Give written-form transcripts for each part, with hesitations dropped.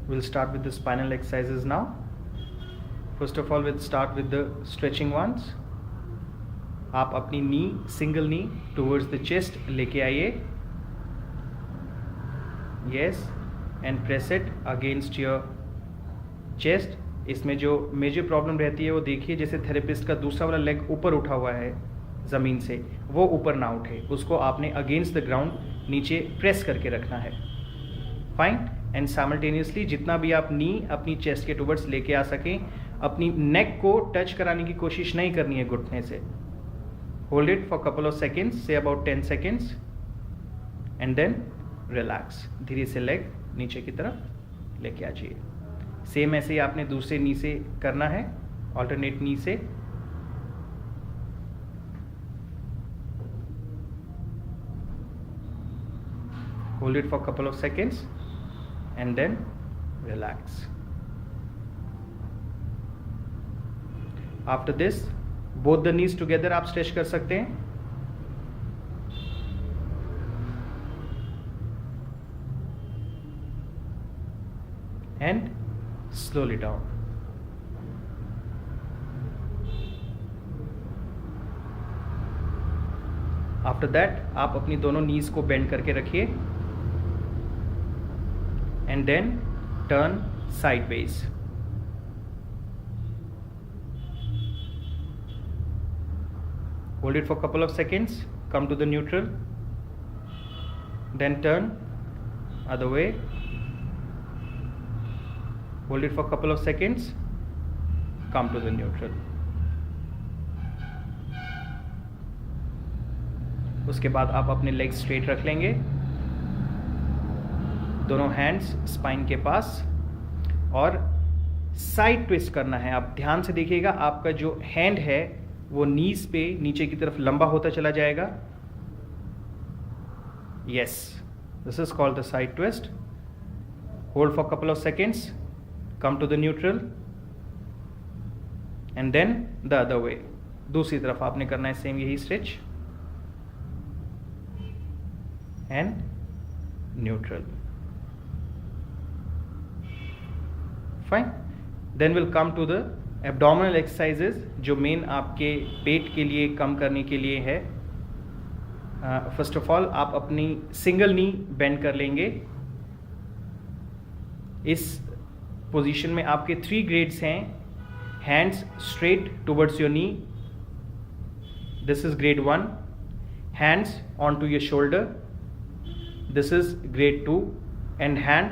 We'll start with the spinal exercises now. First of all, we'll start with the stretching ones. आप अपनी knee, single knee towards the chest लेके आइए. Yes, and press it against your chest. इसमें जो major problem रहती है वो देखिए, जैसे थेरेपिस्ट का दूसरा वाला लेग ऊपर उठा हुआ है ज़मीन से, वो ऊपर ना उठे, उसको आपने अगेंस्ट द ग्राउंड नीचे प्रेस करके रखना है. फाइन. एंड साइमल्टेनियसली जितना भी आप नी अपनी चेस्ट के टूवर्ड्स लेके आ सकें, अपनी नेक को टच कराने की कोशिश नहीं करनी है घुटने से. Hold it for couple of seconds, से about 10 seconds, and then relax. धीरे से लेग नीचे की तरफ लेके आ जाइए. सेम ऐसे ही आपने दूसरे नी से करना है, ऑल्टरनेट नी से. Hold it for a couple of seconds and then relax. After this, both the knees together आप stretch कर सकते हैं. And slowly down. After that, आप अपनी दोनों knees को bend करके रखिए. And then turn sideways. Hold it for a couple of seconds, come to the neutral, then turn other way. Hold it for a couple of seconds, come to the neutral. उसके बाद आप अपने legs straight रख लेंगे, दोनों hands spine के पास, और side twist करना है. आप ध्यान से देखिएगा, आपका जो हैंड है वो नीज पे नीचे की तरफ लंबा होता चला जाएगा. Yes, this is called the side twist. Hold for couple of seconds, come to the neutral, and then the other way. दूसरी तरफ आपने करना है सेम यही stretch, and neutral. Fine. Then will come to the abdominal exercises, जो main आपके पेट के लिए कम करने के लिए है. फर्स्ट ऑफ ऑल आप अपनी सिंगल नी बेंड कर लेंगे. इस पोजीशन में आपके 3 ग्रेड्स हैं. Hands straight towards your knee, this is grade 1. Hands on to your shoulder, this is grade 2. And hand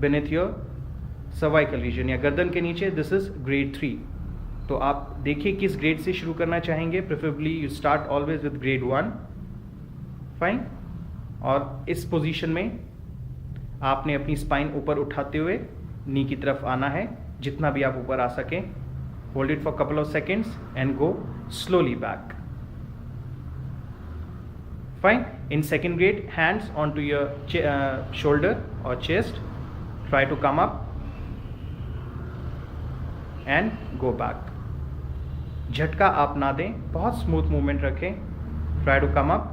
beneath your cervical region या गर्दन के नीचे, दिस इज ग्रेड 3. तो आप देखिए किस ग्रेड से शुरू करना चाहेंगे. Preferably you start always with grade 1. Fine. और इस पोजीशन में आपने अपनी स्पाइन ऊपर उठाते हुए नी की तरफ आना है, जितना भी आप ऊपर आ सकें. Hold it for couple of seconds and go slowly back. Fine. In second grade, hands on to your shoulder और chest, try to come up and go back. झटका आप ना दें, बहुत स्मूथ मूवमेंट रखें. Try to come up,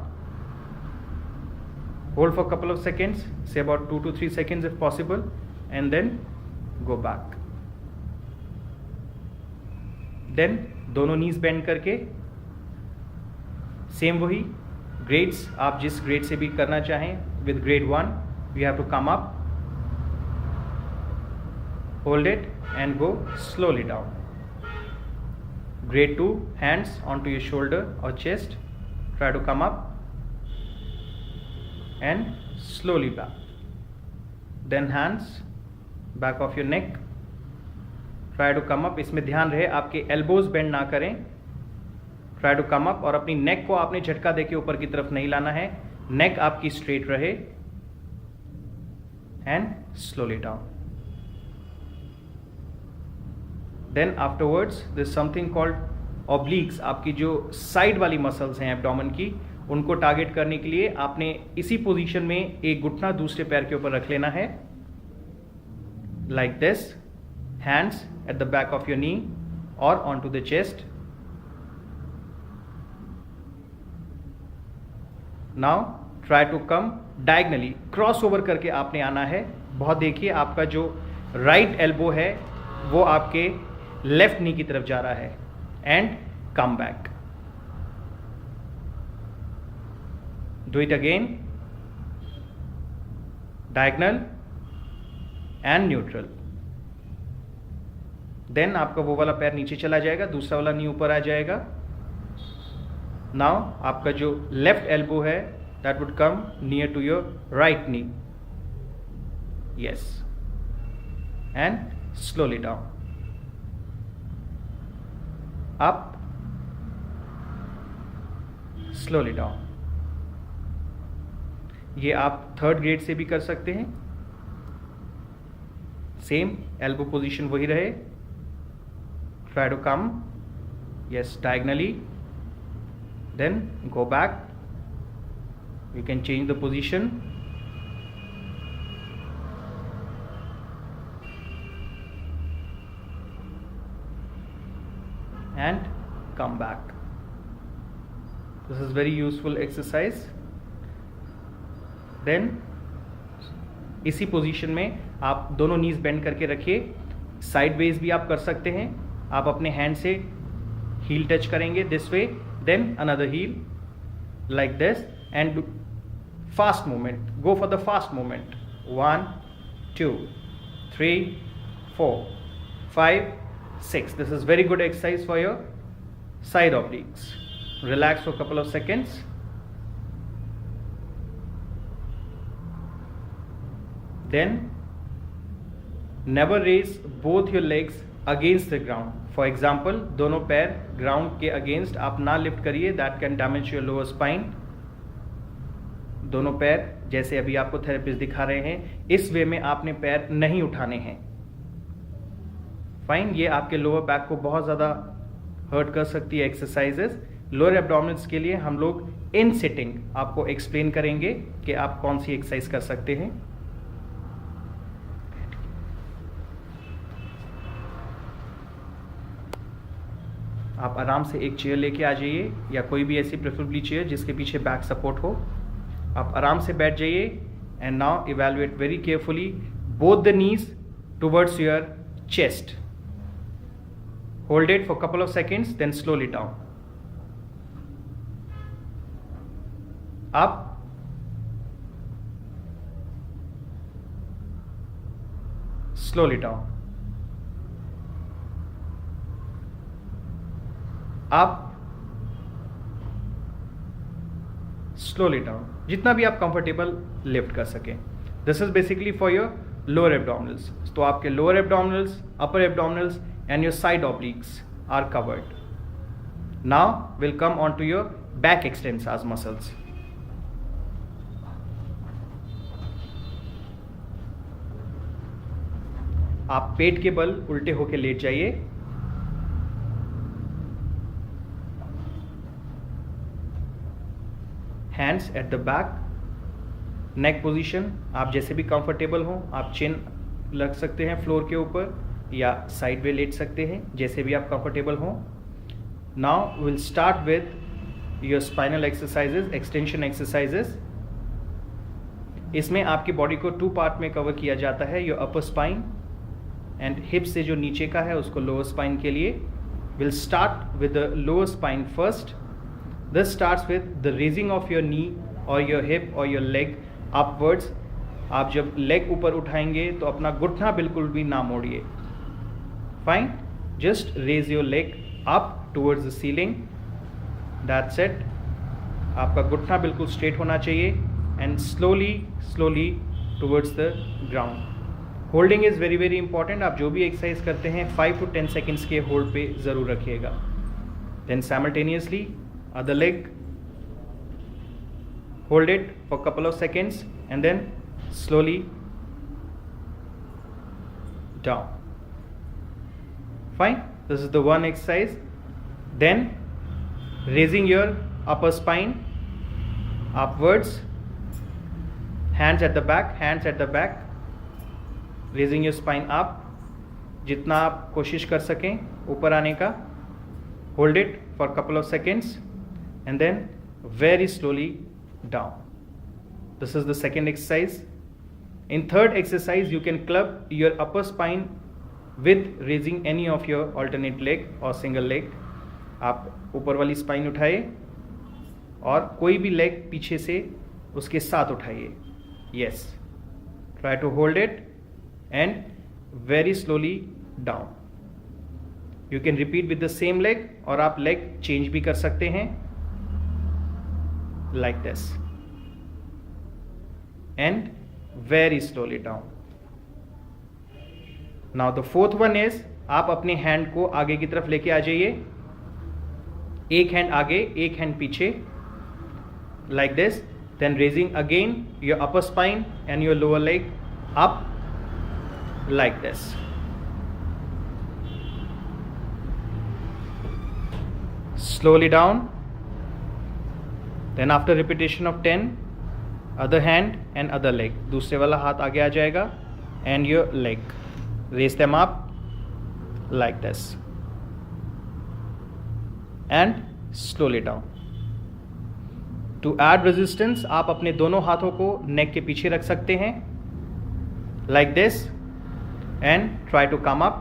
hold for couple of seconds, से about 2 to 3 seconds if possible, and then go back. Then दोनों नीज bend करके सेम वही ग्रेड्स, आप जिस ग्रेड से भी करना चाहें. With grade 1 you have to come up, hold it and go slowly down. Grade 2, hands onto your shoulder or chest, try to come up and slowly back. Then hands back of your neck, try to come up. इसमें ध्यान रहे आपके elbows bend ना करें. Try to come up, और अपनी नेक को आपने झटका देके ऊपर की तरफ नहीं लाना है. नेक आपकी स्ट्रेट रहे, and slowly down. Then afterwards there is something called obliques. आपकी जो साइड वाली मसल्स हैं एब्डोमेन की, उनको टारगेट करने के लिए आपने इसी पोजीशन में एक घुटना दूसरे पैर के ऊपर रख लेना है, like this. Hands at the back of your knee और on to the chest. Now try to come diagonally, cross over करके आपने आना है. बहुत देखिए आपका जो राइट एल्बो है वो आपके लेफ्ट नी की तरफ जा रहा है, and come back. Do it again. Diagonal and neutral. Then आपका वो वाला पैर नीचे चला जाएगा, दूसरा वाला नी ऊपर आ जाएगा. नाउ आपका जो लेफ्ट एल्बो है that would come near to your right knee. Yes. And slowly down. Up. Slowly down. ये आप थर्ड ग्रेड से भी कर सकते हैं. सेम एल्बो पोजीशन वही रहे. Try to come, yes, diagonally, then go back. You can change the position. And come back. This is very useful exercise. Then इसी पोजीशन में आप दोनों नीज बेंड करके रखिए. साइड वेज भी आप कर सकते हैं. आप अपने हैंड से हील टच करेंगे this way, then another heel like this, and fast movement. Go for the fast movement. 1 2 3 4 5 6. This is very good exercise for your side obliques. Relax for a couple of seconds. Then never raise both your legs against the ground. For example, दोनों पैर ground के against आप ना lift करिए. That can damage your lower spine. दोनों पैर जैसे अभी आपको थेरेपिस्ट दिखा रहे हैं, इस वे में आपने पैर नहीं उठाने हैं. फाइन. ये आपके लोअर बैक को बहुत ज़्यादा हर्ट कर सकती है एक्सरसाइजेस. लोअर एब्डोमिनल्स के लिए हम लोग इन सिटिंग आपको एक्सप्लेन करेंगे कि आप कौन सी एक्सरसाइज कर सकते हैं. आप आराम से एक चेयर लेके आ जाइए, या कोई भी ऐसी प्रेफरेबली चेयर जिसके पीछे बैक सपोर्ट हो. आप आराम से बैठ जाइए. And now evaluate very carefully both the knees towards your chest. Hold it for couple of seconds, then slowly down. Up. Slowly down. आप स्लोली डाउन. जितना भी आप कंफर्टेबल लिफ्ट कर सकें. This is basically for your lower abdominals. तो आपके lower abdominals, upper abdominals and your side obliques are covered. Now will come on to your back extensors muscles. आप पेट के बल उल्टे होकर लेट जाइए. Hands at the back. Neck position आप जैसे भी कंफर्टेबल हो. आप चिन रख सकते हैं फ्लोर के ऊपर, या साइड वे लेट सकते हैं, जैसे भी आप कंफर्टेबल हो. Now will start with your spinal exercises, extension exercises. इसमें आपकी बॉडी को 2 पार्ट में कवर किया जाता है. Your upper spine and hip से जो नीचे का है उसको लोअर स्पाइन के लिए. Will start with the lower spine first. This starts with the raising of your knee or your hip or your leg upwards. आप जब लेग ऊपर उठाएंगे तो अपना घुटना बिल्कुल भी ना मोड़िए. Fine. Just raise your leg up towards the ceiling. That's it. आपका घुटना बिल्कुल स्ट्रेट होना चाहिए. And slowly slowly towards the ground. Holding is very very important. आप जो भी एक्सरसाइज करते हैं 5 to 10 सेकेंड्स के होल्ड पे ज़रूर रखिएगा. Then simultaneously other leg, hold it for a couple of seconds and then slowly down. Fine. This is the one exercise. Then raising your upper spine upwards, hands at the back, hands at the back, raising your spine up. जितना आप कोशिश कर सकें ऊपर आने का. Hold it for a couple of seconds and then very slowly down. This is the second exercise. In third exercise, you can club your upper spine with raising any of your alternate leg or single leg. आप ऊपर वाली spine उठाइए और कोई भी leg पीछे से उसके साथ उठाइए. Yes. Try to hold it and very slowly down. You can repeat with the same leg और आप leg change भी कर सकते हैं like this and very slowly down. Now the fourth one is आप अपने हैंड को आगे की तरफ लेके आ जाइए. एक हैंड आगे एक हैंड पीछे like this. Then raising again your upper spine and your lower leg up like this. Slowly down. Then after repetition of 10, other hand and other leg. दूसरे वाला हाथ आगे आ जाएगा and your leg. Raise them up like this and slowly down. To add resistance, आप अपने दोनों हाथों को नेक के पीछे रख सकते हैं like this and try to come up.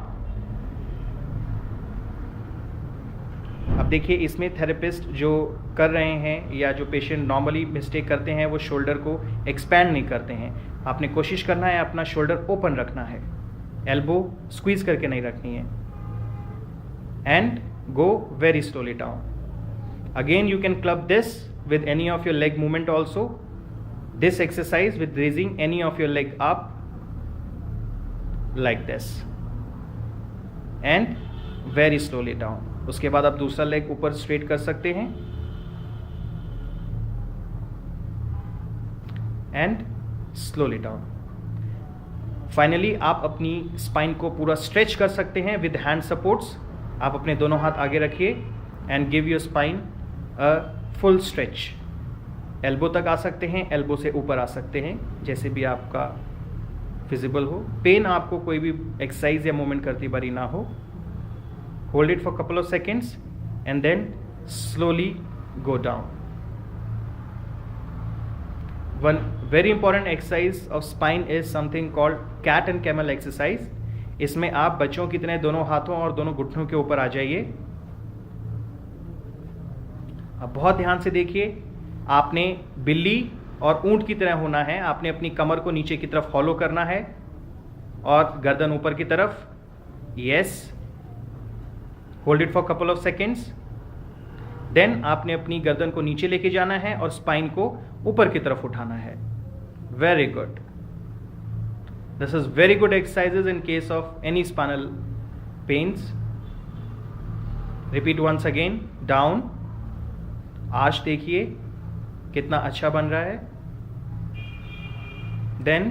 अब देखिए इसमें थेरेपिस्ट जो कर रहे हैं या जो पेशेंट नॉर्मली मिस्टेक करते हैं वो शोल्डर को एक्सपैंड नहीं करते हैं. आपने कोशिश करना है अपना शोल्डर ओपन रखना है, एल्बो स्क्वीज करके नहीं रखनी है and go very slowly down. Again you can club this with any of your leg movement also. This exercise with raising any of your leg up like this and very slowly down. उसके बाद आप दूसरा leg ऊपर straight कर सकते हैं and slowly down. Finally आप अपनी स्पाइन को पूरा स्ट्रेच कर सकते हैं with hand supports. आप अपने दोनों हाथ आगे रखिए and give your spine a full stretch. Elbow तक आ सकते हैं, एल्बो से ऊपर आ सकते हैं, जैसे भी आपका फिजिबल हो. पेन आपको कोई भी एक्सरसाइज या मूवमेंट करती बारी ना हो. Hold it for couple of seconds and then slowly go down. One very important exercise of spine is something called cat and camel exercise. इसमें आप बच्चों की तरह दोनों हाथों और दोनों घुटनों के ऊपर आ जाइए. अब बहुत ध्यान से देखिए, आपने बिल्ली और ऊंट की तरह होना है. आपने अपनी कमर को नीचे की तरफ फॉलो करना है और गर्दन ऊपर की तरफ. Yes, hold it for couple of seconds. Then आपने अपनी गर्दन को नीचे लेके जाना है और स्पाइन को ऊपर की तरफ उठाना है. Very good. This is very good exercises in case of any spinal pains. Repeat once again. Down. आज देखिए कितना अच्छा बन रहा है. Then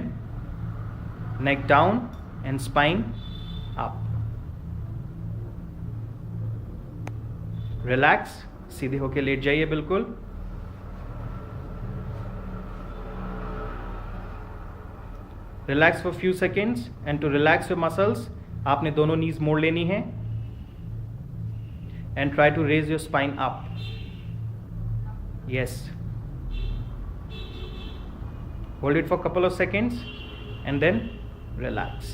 neck down and spine up. Relax. सीधे होके लेट जाइए बिल्कुल. Relax for few seconds and to relax your muscles आपने दोनों नीज मोड़ लेनी है and try to raise your spine up. Yes. Hold it for a couple of seconds and then relax.